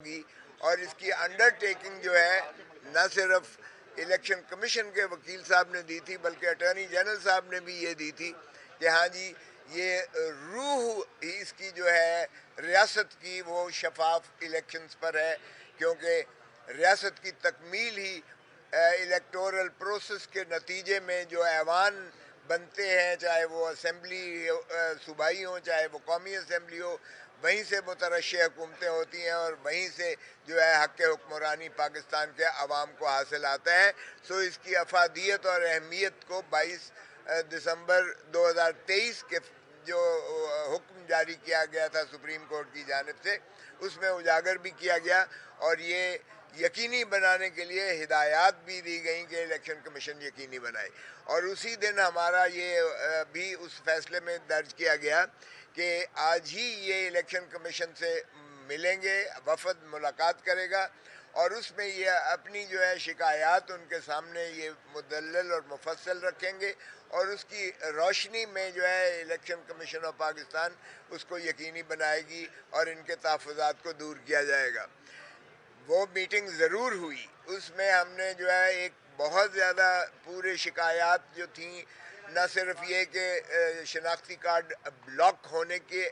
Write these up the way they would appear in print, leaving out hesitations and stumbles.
ہوگی اور اس کی انڈر ٹیکنگ جو ہے نہ صرف الیکشن کمیشن کے وکیل صاحب نے دی تھی بلکہ اٹارنی جنرل صاحب نے بھی یہ دی تھی کہ ہاں جی یہ روح اس کی جو ہے ریاست کی وہ شفاف الیکشنز پر ہے، کیونکہ ریاست کی تکمیل ہی الیکٹورل پروسیس کے نتیجے میں جو ایوان بنتے ہیں، چاہے وہ اسمبلی صوبائی ہوں چاہے وہ قومی اسمبلی ہو، وہیں سے مترشح حکومتیں ہوتی ہیں اور وہیں سے جو ہے حق حکمرانی پاکستان کے عوام کو حاصل آتا ہے۔ سو اس کی افادیت اور اہمیت کو 22 دسمبر 2023 کے جو حکم جاری کیا گیا تھا سپریم کورٹ کی جانب سے، اس میں اجاگر بھی کیا گیا اور یہ یقینی بنانے کے لیے ہدایات بھی دی گئیں کہ الیکشن کمیشن یقینی بنائے، اور اسی دن ہمارا یہ بھی اس فیصلے میں درج کیا گیا کہ آج ہی یہ الیکشن کمیشن سے ملیں گے، وفد ملاقات کرے گا اور اس میں یہ اپنی جو ہے شکایات ان کے سامنے یہ مدلل اور مفصل رکھیں گے اور اس کی روشنی میں جو ہے الیکشن کمیشن آف پاکستان اس کو یقینی بنائے گی اور ان کے تحفظات کو دور کیا جائے گا۔ وہ میٹنگ ضرور ہوئی، اس میں ہم نے جو ہے ایک بہت زیادہ پورے شکایات جو تھیں، نہ صرف یہ کہ شناختی کارڈ بلاک ہونے کی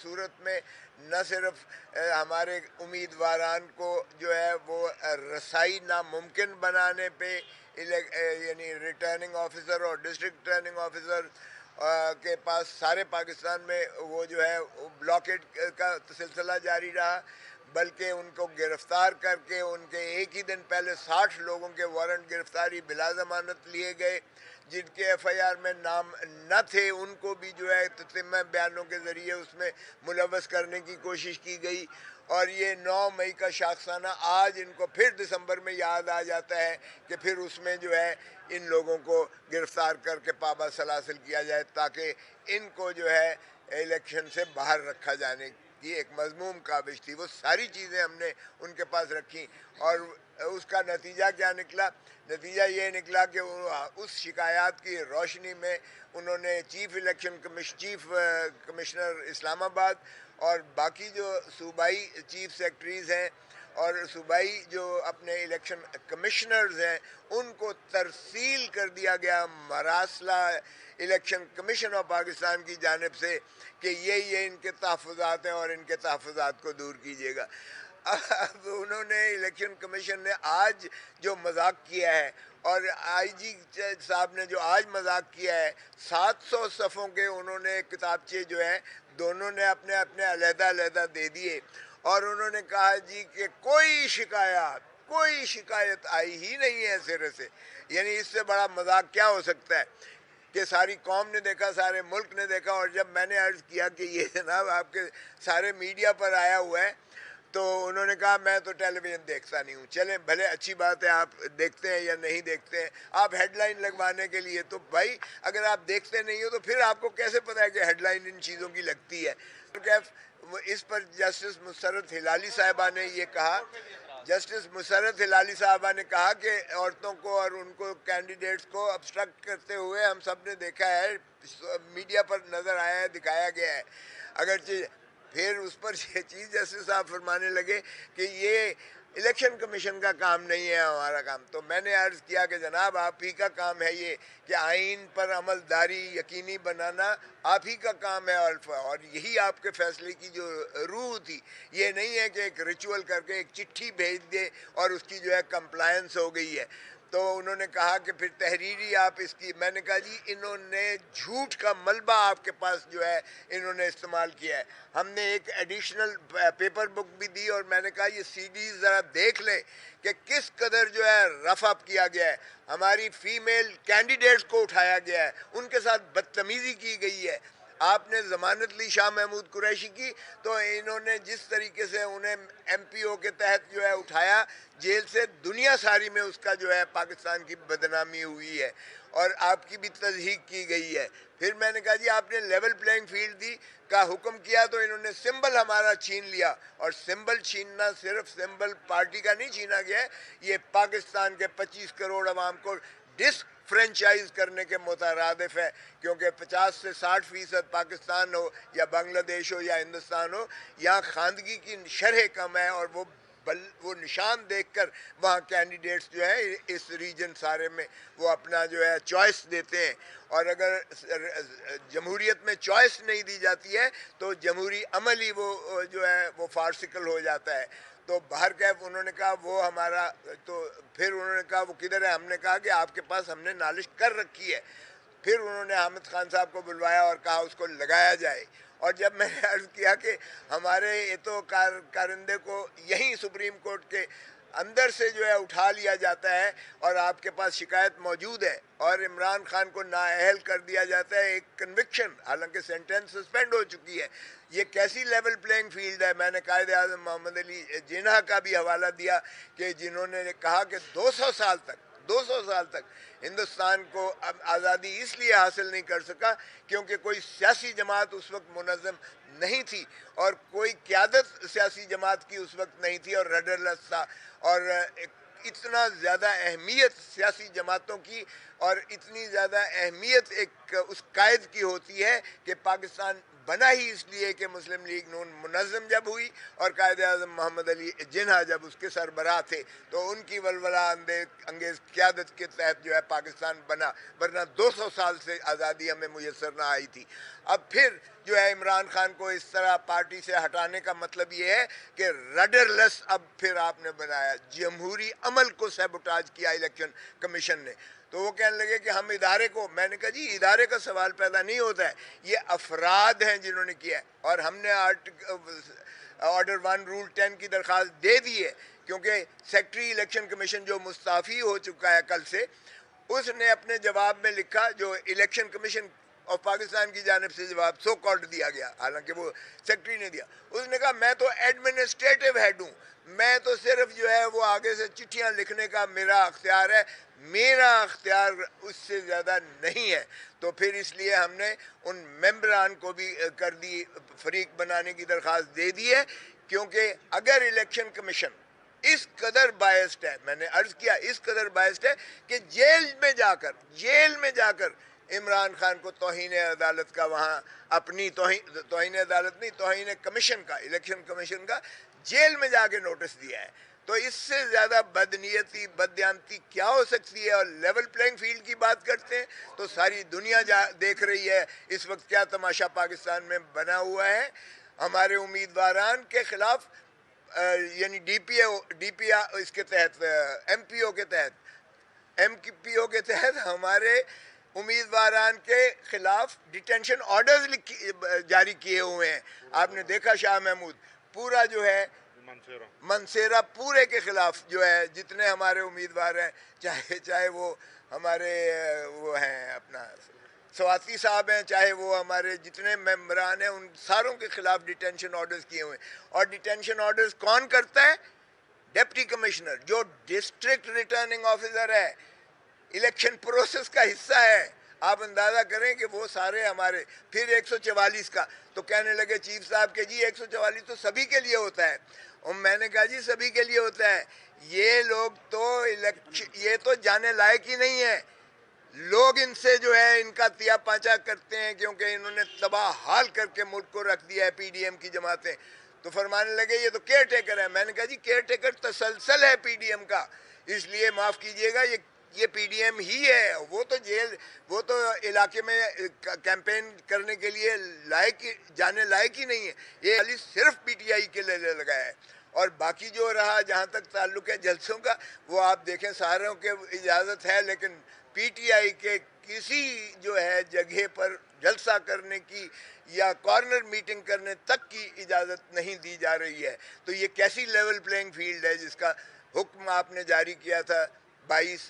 صورت میں، نہ صرف ہمارے امیدواران کو جو ہے وہ رسائی ناممکن بنانے پہ یعنی ریٹرننگ آفیسر اور ڈسٹرکٹ ریٹرننگ آفیسر کے پاس سارے پاکستان میں وہ جو ہے بلاکیڈ کا سلسلہ جاری رہا، بلکہ ان کو گرفتار کر کے ان کے ایک ہی دن پہلے 60 لوگوں کے وارنٹ گرفتاری بلا ضمانت لیے گئے، جن کے ایف آئی آر میں نام نہ تھے ان کو بھی جو ہے تتمہ بیانوں کے ذریعے اس میں ملوث کرنے کی کوشش کی گئی، اور یہ 9 مئی کا شاخسانہ آج ان کو پھر دسمبر میں یاد آ جاتا ہے کہ پھر اس میں جو ہے ان لوگوں کو گرفتار کر کے پابند سلاسل کیا جائے تاکہ ان کو جو ہے الیکشن سے باہر رکھا جانے کی ایک مضموم کاوش تھی۔ وہ ساری چیزیں ہم نے ان کے پاس رکھی اور اس کا نتیجہ کیا نکلا؟ نتیجہ یہ نکلا کہ اس شکایات کی روشنی میں انہوں نے چیف کمشنر اسلام آباد اور باقی جو صوبائی چیف سیکرٹریز ہیں اور صوبائی جو اپنے الیکشن کمشنرز ہیں ان کو ترسیل کر دیا گیا مراسلہ الیکشن کمیشن آف پاکستان کی جانب سے کہ یہ ان کے تحفظات ہیں اور ان کے تحفظات کو دور کیجیے گا۔ اب انہوں نے الیکشن کمیشن نے آج جو مذاق کیا ہے اور آئی جی صاحب نے جو آج مذاق کیا ہے، 700 صفحوں کے انہوں نے کتابچے جو ہیں دونوں نے اپنے اپنے علیحدہ علیحدہ دے دیے اور انہوں نے کہا جی کہ کوئی شکایت آئی ہی نہیں ہے سرے سے۔ یعنی اس سے بڑا مذاق کیا ہو سکتا ہے کہ ساری قوم نے دیکھا، سارے ملک نے دیکھا، اور جب میں نے عرض کیا کہ یہ جناب آپ کے سارے میڈیا پر آیا ہوا ہے تو انہوں نے کہا میں تو ٹیلی ویژن دیکھتا نہیں ہوں۔ چلیں بھلے اچھی بات ہے، آپ دیکھتے ہیں یا نہیں دیکھتے ہیں، آپ ہیڈ لائن لگوانے کے لیے تو بھائی اگر آپ دیکھتے نہیں ہو تو پھر آپ کو کیسے پتہ ہے کہ ہیڈ لائن ان چیزوں کی لگتی ہے؟ اس پر جسٹس مسرت ہلالی صاحبہ نے یہ کہا، جسٹس مسرت ہلالی صاحبہ نے کہا کہ عورتوں کو اور ان کو کینڈیڈیٹس کو ابسٹرکٹ کرتے ہوئے ہم سب نے دیکھا ہے، میڈیا پر نظر آیا ہے، دکھایا گیا ہے۔ اگرچہ پھر اس پر یہ چیز جسٹس صاحب فرمانے لگے کہ یہ الیکشن کمیشن کا کام نہیں ہے ہمارا کام، تو میں نے عرض کیا کہ جناب آپ ہی کا کام ہے یہ کہ آئین پر عمل داری یقینی بنانا آپ ہی کا کام ہے، اور یہی آپ کے فیصلے کی جو روح تھی۔ یہ نہیں ہے کہ ایک ریچول کر کے ایک چٹھی بھیج دے اور اس کی جو ہے کمپلائنس ہو گئی ہے۔ تو انہوں نے کہا کہ پھر تحریری آپ اس کی، میں نے کہا جی انہوں نے جھوٹ کا ملبہ آپ کے پاس جو ہے انہوں نے استعمال کیا ہے۔ ہم نے ایک ایڈیشنل پیپر بک بھی دی اور میں نے کہا یہ سی ڈیز ذرا دیکھ لیں کہ کس قدر جو ہے رف اپ کیا گیا ہے، ہماری فیمیل کینڈیڈیٹس کو اٹھایا گیا ہے، ان کے ساتھ بدتمیزی کی گئی ہے۔ آپ نے ضمانت لی شاہ محمود قریشی کی تو انہوں نے جس طریقے سے انہیں ایم پی او کے تحت جو ہے اٹھایا جیل سے، دنیا ساری میں اس کا جو ہے پاکستان کی بدنامی ہوئی ہے اور آپ کی بھی تصحیح کی گئی ہے۔ پھر میں نے کہا جی آپ نے لیول پلینگ فیلڈ دی کا حکم کیا تو انہوں نے سمبل ہمارا چھین لیا، اور سمبل چھیننا صرف سمبل پارٹی کا نہیں چھینا گیا ہے، یہ پاکستان کے 25 کروڑ عوام کو ڈس فرینچائز کرنے کے مترادف ہے، کیونکہ 50 سے 60% پاکستان ہو یا بنگلہ دیش ہو یا ہندوستان ہو، یہاں خواندگی کی شرح کم ہے اور وہ وہ نشان دیکھ کر وہاں کینڈیڈیٹس جو ہیں اس ریجن سارے میں وہ اپنا جو ہے چوائس دیتے ہیں. اور اگر جمہوریت میں چوائس نہیں دی جاتی ہے تو جمہوری عمل ہی وہ جو ہے وہ فارسیکل ہو جاتا ہے. تو باہر کیف انہوں نے کہا وہ ہمارا, تو پھر انہوں نے کہا وہ کدھر ہے؟ ہم نے کہا کہ آپ کے پاس ہم نے نالش کر رکھی ہے. پھر انہوں نے حامد خان صاحب کو بلوایا اور کہا اس کو لگایا جائے. اور جب میں نے عرض کیا کہ ہمارے یہ تو کارندے کو یہیں سپریم کورٹ کے اندر سے جو ہے اٹھا لیا جاتا ہے اور آپ کے پاس شکایت موجود ہے اور عمران خان کو نااہل کر دیا جاتا ہے ایک کنوکشن, حالانکہ سینٹنس سسپینڈ ہو چکی ہے, یہ کیسی لیول پلینگ فیلڈ ہے؟ میں نے قائد اعظم محمد علی جناح کا بھی حوالہ دیا کہ جنہوں نے کہا کہ 200 سال تک ہندوستان کو آزادی اس لیے حاصل نہیں کر سکا کیونکہ کوئی سیاسی جماعت اس وقت منظم نہیں تھی اور کوئی قیادت سیاسی جماعت کی اس وقت نہیں تھی اور رڈرلیس تھا. اور اتنا زیادہ اہمیت سیاسی جماعتوں کی اور اتنی زیادہ اہمیت ایک اس قائد کی ہوتی ہے کہ پاکستان بنا ہی اس لیے کہ مسلم لیگ نون منظم جب ہوئی اور قائد اعظم محمد علی جناح جب اس کے سربراہ تھے تو ان کی ولولہ انگیز قیادت کے تحت جو ہے پاکستان بنا, ورنہ 200 سال سے آزادی ہمیں میسر نہ آئی تھی. اب پھر جو ہے عمران خان کو اس طرح پارٹی سے ہٹانے کا مطلب یہ ہے کہ رڈر لیس اب پھر آپ نے بنایا, جمہوری عمل کو سیبوٹاج کیا الیکشن کمیشن نے. تو وہ کہنے لگے کہ ہم ادارے کو, میں نے کہا جی ادارے کا سوال پیدا نہیں ہوتا ہے, یہ افراد ہیں جنہوں نے کیا ہے. اور ہم نے آرڈر 1 رول 10 کی درخواست دے دی ہے کیونکہ سیکٹری الیکشن کمیشن جو مستعفی ہو چکا ہے کل سے, اس نے اپنے جواب میں لکھا, جو الیکشن کمیشن آف پاکستان کی جانب سے جواب سو کالڈ دیا گیا, حالانکہ وہ سیکٹری نے دیا, اس نے کہا میں تو ایڈمنسٹریٹو ہیڈ ہوں, میں تو صرف جو ہے وہ آگے سے چٹھیاں لکھنے کا میرا اختیار ہے, میرا اختیار اس سے زیادہ نہیں ہے. تو پھر اس لیے ہم نے ان ممبران کو بھی کر دی, فریق بنانے کی درخواست دے دی ہے, کیونکہ اگر الیکشن کمیشن اس قدر بائسڈ ہے, میں نے عرض کیا اس قدر بائسڈ ہے کہ جیل میں جا کر عمران خان کو توہین عدالت کا, وہاں اپنی توہین عدالت نہیں, توہین کمیشن کا, الیکشن کمیشن کا جیل میں جا کے نوٹس دیا ہے, تو اس سے زیادہ بدنیتی بددیانتی کیا ہو سکتی ہے؟ اور لیول پلینگ فیلڈ کی بات کرتے ہیں تو ساری دنیا دیکھ رہی ہے اس وقت کیا تماشا پاکستان میں بنا ہوا ہے. ہمارے امیدواران کے خلاف یعنی ڈی پی او اس کے تحت, ایم پی او کے تحت ہمارے امیدواران کے خلاف ڈیٹینشن آرڈرز جاری کیے ہوئے ہیں. آپ نے دیکھا شاہ محمود پورا جو ہے منصیرہ پورے کے خلاف جو ہے جتنے ہمارے امیدوار ہیں, چاہے وہ ہمارے وہ ہیں اپنا سواتی صاحب ہیں, چاہے وہ ہمارے جتنے ممبران ہیں, ان ساروں کے خلاف ڈیٹینشن آرڈرز کیے ہوئے ہیں. اور ڈیٹینشن آرڈرز کون کرتا ہے؟ ڈپٹی کمشنر, جو ڈسٹرکٹ ریٹرننگ آفیسر ہے, الیکشن پروسیس کا حصہ ہے. آپ اندازہ کریں کہ وہ سارے ہمارے. پھر 144 کا تو کہنے لگے چیف صاحب کہ جی 144 تو سبھی کے لیے ہوتا ہے, اور میں نے کہا جی سبھی کے لیے ہوتا ہے, یہ لوگ تو یہ تو جانے لائق ہی نہیں ہے, لوگ ان سے جو ہے ان کا تیا پانچا کرتے ہیں کیونکہ انہوں نے تباہ حال کر کے ملک کو رکھ دیا ہے پی ڈی ایم کی جماعتیں. تو فرمانے لگے یہ تو کیئر ٹیکر ہے. میں نے کہا جی کیئر ٹیکر تسلسل ہے پی ڈی ایم کا, اس لیے معاف کیجئے گا یہ پی ڈی ایم ہی ہے, وہ تو علاقے میں کیمپین کرنے کے لیے جانے لائق ہی نہیں ہے. یہ علی صرف پی ٹی آئی کے لیے لگا ہے, اور باقی جو رہا جہاں تک تعلق ہے جلسوں کا, وہ آپ دیکھیں ساروں کے اجازت ہے, لیکن پی ٹی آئی کے کسی جو ہے جگہ پر جلسہ کرنے کی یا کارنر میٹنگ کرنے تک کی اجازت نہیں دی جا رہی ہے. تو یہ کیسی لیول پلینگ فیلڈ ہے جس کا حکم آپ نے جاری کیا تھا 22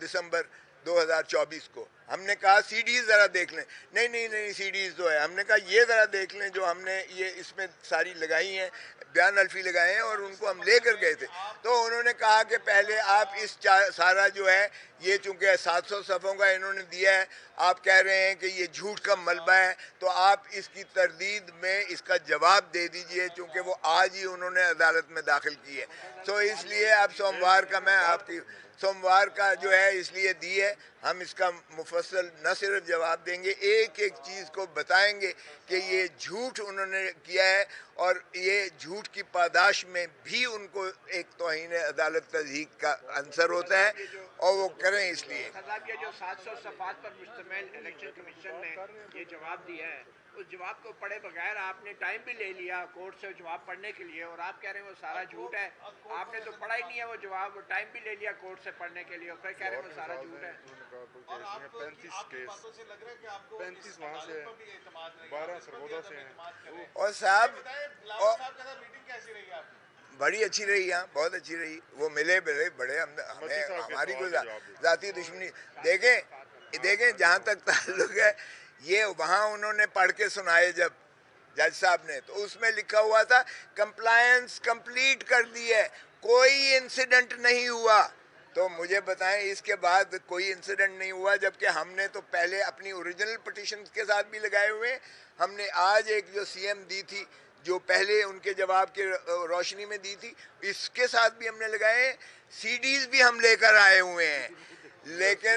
دسمبر 2024 کو؟ ہم نے کہا سی ڈیز ذرا دیکھ لیں. نہیں سی ڈیز جو ہے, ہم نے کہا یہ ذرا دیکھ لیں جو ہم نے یہ اس میں ساری لگائی ہیں, بیان الفی لگائے ہیں, اور ان کو ہم لے کر گئے تھے. تو انہوں نے کہا کہ پہلے آپ اس سارا جو ہے یہ چونکہ 700 صفحوں کا انہوں نے دیا ہے، آپ کہہ رہے ہیں کہ یہ جھوٹ کا ملبہ ہے، تو آپ اس کی تردید میں اس کا جواب دے دیجئے، چونکہ وہ آج ہی انہوں نے عدالت میں داخل کی ہے. تو اس لیے اب سوموار کا میں آپ کی سوموار کا جو ہے اس لیے دی ہے، ہم اس کا مفصل نہ صرف جواب دیں گے، ایک ایک چیز کو بتائیں گے کہ یہ جھوٹ انہوں نے کیا ہے، اور یہ جھوٹ کی پاداش میں بھی ان کو ایک توہین عدالت تضحیق کا عنصر ہوتا ہے، اور وہ کریں اس لیے. صاحب یہ جو 700 صفحات پر مشتمل الیکشن کمیشن نے یہ جواب دیا ہے، اس جواب کو پڑھے بغیر آپ نے ٹائم بھی لے لیا کورٹ سے جواب پڑھنے کے لیے، اور آپ کہہ رہے ہیں وہ سارا جھوٹ ہے. آپ نے تو پڑھا ہی نہیں ہے وہ جواب، وہ ٹائم بھی لے لیا کورٹ سے پڑھنے کے لیے، اور پھر کہہ رہے ہیں وہ سارا جھوٹ ہے. اور آپ کو 35 کیس 35 وہاں سے 12 سرگودا سے ہیں. اور صاحب صاحب کے ساتھ میٹنگ کیسی رہی آپ کی؟ بڑی اچھی رہی، ہاں بہت اچھی رہی. وہ ملے بڑے ہمیں ہماری کوئی ذاتی دشمنی. دیکھیں جہاں تک تعلق ہے، یہ وہاں انہوں نے پڑھ کے سنائے جب جج صاحب نے، تو اس میں لکھا ہوا تھا کمپلائنس کمپلیٹ کر دی ہے، کوئی انسیڈنٹ نہیں ہوا. تو مجھے بتائیں اس کے بعد کوئی انسیڈنٹ نہیں ہوا، جبکہ ہم نے تو پہلے اپنی اوریجنل پٹیشن کے ساتھ بھی لگائے ہوئے ہیں. ہم نے آج ایک جو سی ایم دی تھی، جو پہلے ان کے جواب کے روشنی میں دی تھی، اس کے ساتھ بھی ہم نے لگائے ہیں. سی ڈیز بھی ہم لے کر آئے ہوئے ہیں، لیکن